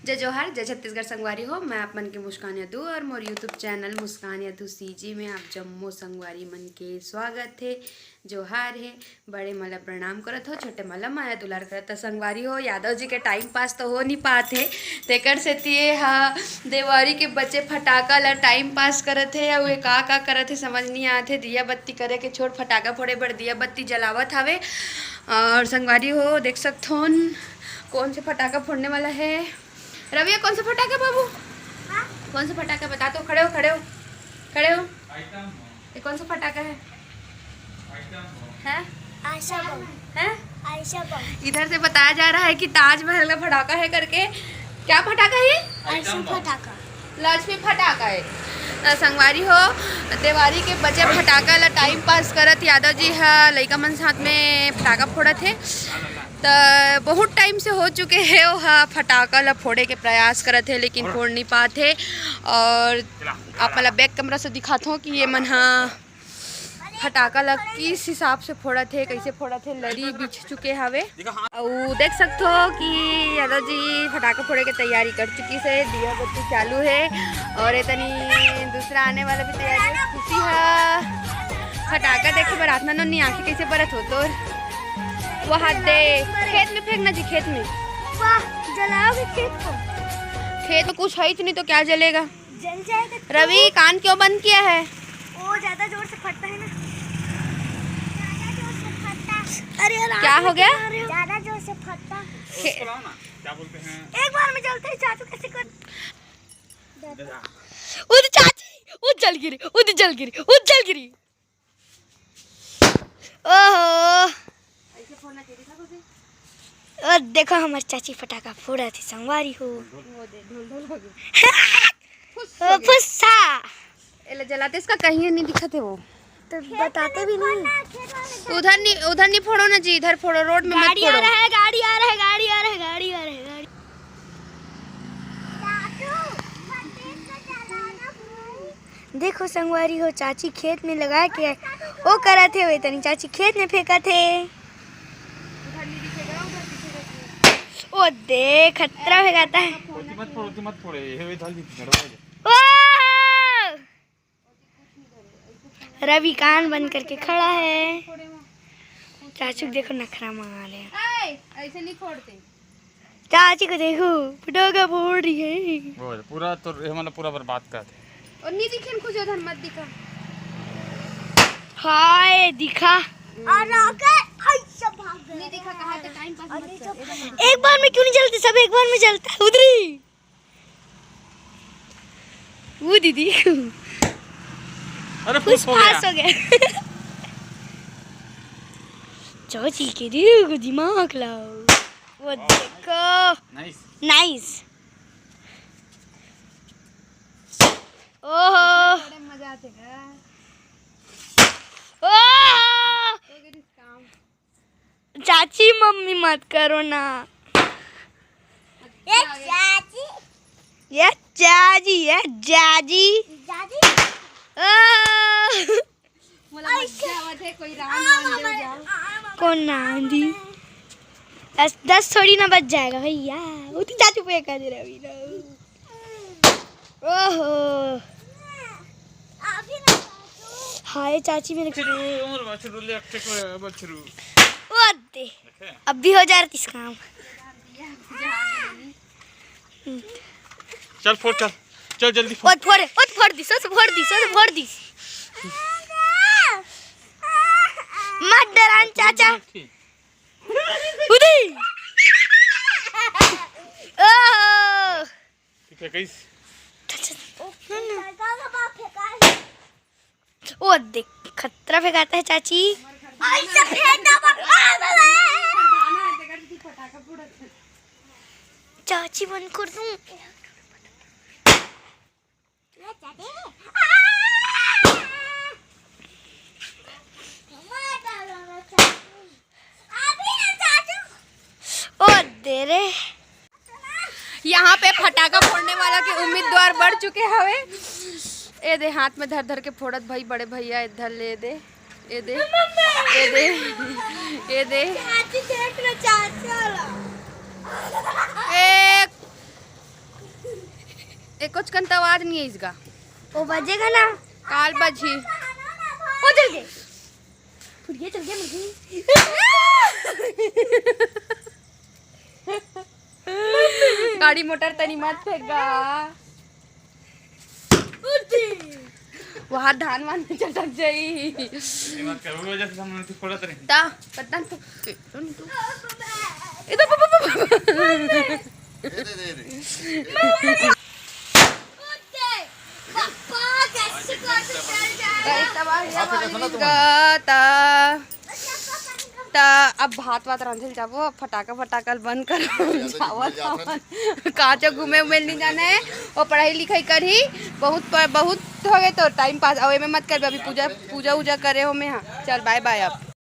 जय जोहार जय छत्तीसगढ़ संगवारी हो। मैं आप मन के मुस्कान यादू और मोर यूट्यूब चैनल मुस्कान यादू सीजी में आप जम्मो संगवारी मन के स्वागत है। जोहार है। बड़े मला प्रणाम करत हो, छोटे मला माया दुलार करत। संगवारी हो, यादव जी के टाइम पास तो हो नहीं पाते, तेकर सेती हा देवारी के बच्चे फटाका ला टाइम पास करत है। और का करत है समझ नहीं आते। दिया बत्ती करे के छोड़ फटाका फोड़े बर दिया बत्ती जलावत हवे। और संगवारी हो देख सकते हो कौन से फटाका फोड़ने वाला है। रविया कौन सा फटाका बाबू? हाँ? कौन सा फटाका बता तो। खड़े हो। ये कौन सा फटाका है? आयशा बम है। आयशा बम। इधर से बताया जा रहा है कि ताजमहल का फटाका है करके। क्या फटाका है? आयशा फटाका, लक्ष्मी फटाका है। संगवारी हो, देवारी के बच्चे फटाका ला टाइम पास करत। यादव जी हा लइका मन साथ में फटाका फोड़त है। तो बहुत टाइम से हो चुके हैं वो फटाका ला फोड़े के प्रयास करत है, लेकिन फोड़ नहीं पाते। और आप मतलब बैक कैमरा से दिखाते हो कि ये मन फटाका ला किस हिसाब से फोड़त है, कैसे फोड़त है। लड़ी बिछ चुके हवे और देख सकते हो कि यादव जी फटाका फोड़े की तैयारी कर चुकी से। दिया बत्ती चालू है और इतनी दूसरा आने वाला भी तैयारी है। खुशी है फटाका देखे बर आत्मा नहीं आँखें कैसे परत हो तो वहाँ दे खेत में फेंकना जी। खेत में वाह जलाओगे खेत को? खेत में कुछ है ही नहीं तो क्या जलेगा? जल जाएगा। रवि कान क्यों बंद किया है? वो ज्यादा जोर से फटता है ना। ज्यादा जोर से फटता। अरे यार क्या हो गया? ज्यादा जोर से फटता। क्या बोलते हैं? एक बार में जलते ही चाचू कैसे कर? उधर चाची उछल गिरी। ओहो और देखो हमारी चाची फटाका फोड़ा थी। संगवारी हो फुस्सा जलाते इसका कहीं नहीं दिखा थे वो तो बताते भी नहीं। उधर नहीं फोड़ो ना जी, इधर फोड़ो। रोड में मत फोड़ो। गाड़ी आ रहा है। देखो संगवारी हो, चाची खेत में लगा के वो करा थे। वे तनी चाची खेत में फेंका थे। ओ देख खतरा फेंकाता है। मत फोड़े रवि कान बंद करके खड़ा है। चाचू देखो नखरा मंगा ले। ऐसे नहीं फोड़ते। चाची को देखो फटाका फोड़ रही है। पूरा तो मतलब पूरा बर्बाद कर दे। और नहीं दिखे कुछ उधर मत दिखा। हाय दिखा और नहीं दिखा। कहाँ पे टाइम पास मत कर। एक बार में क्यों नहीं जलते? सब एक बार में जलता है। उधर ही वो दीदी अरे फुस हो गया। चाची के दिल को दिमाग लाओ। वो देखो नाइस। ओहो मजा आतेगा। चाची मम्मी मत करो ना। ये जाजी कौन आंधी 10 थोड़ी ना बच जाएगा भैया। उठी चाचू पे कर दे रही ना। ओहो हाय चाची मेरे दे अब भी हो जा रहा इस काम। चल फोड़ चल जल्दी फोड़ फोड़ दी मत डरान चाचा। उदी ओ देख खतरा फेंकाता है चाची। चाची बंद कर दूं। ओ दे रे यहाँ पे फटाका फोड़ने वाला के उम्मीदवार बढ़ चुके हवे। ए दे हाथ में धर के फोड़त भाई। बड़े भैया इधर ले दे। ये दे कुछ कन तो आवाज नहीं है इसका। वो बजेगा ना, काल बजी वो चल गए, चल गए मुर्गी। गाड़ी मोटर तनी मत फेंका, वहाँ धान वान में चटक जाई। ये मत कर, वो वजह से हम नहीं फोड़ा तरी। ता पता नहीं अब भात वात रांधल जाबो, फटाका फटाका बंद करो, कहाँ से घूमे उमे नहीं जाना है, और पढ़ाई लिखाई करी बहुत हो गए तो टाइम पास। और में मत कर, अभी पूजा पूजा करे हो मैं। हाँ चल बाय बाय अब।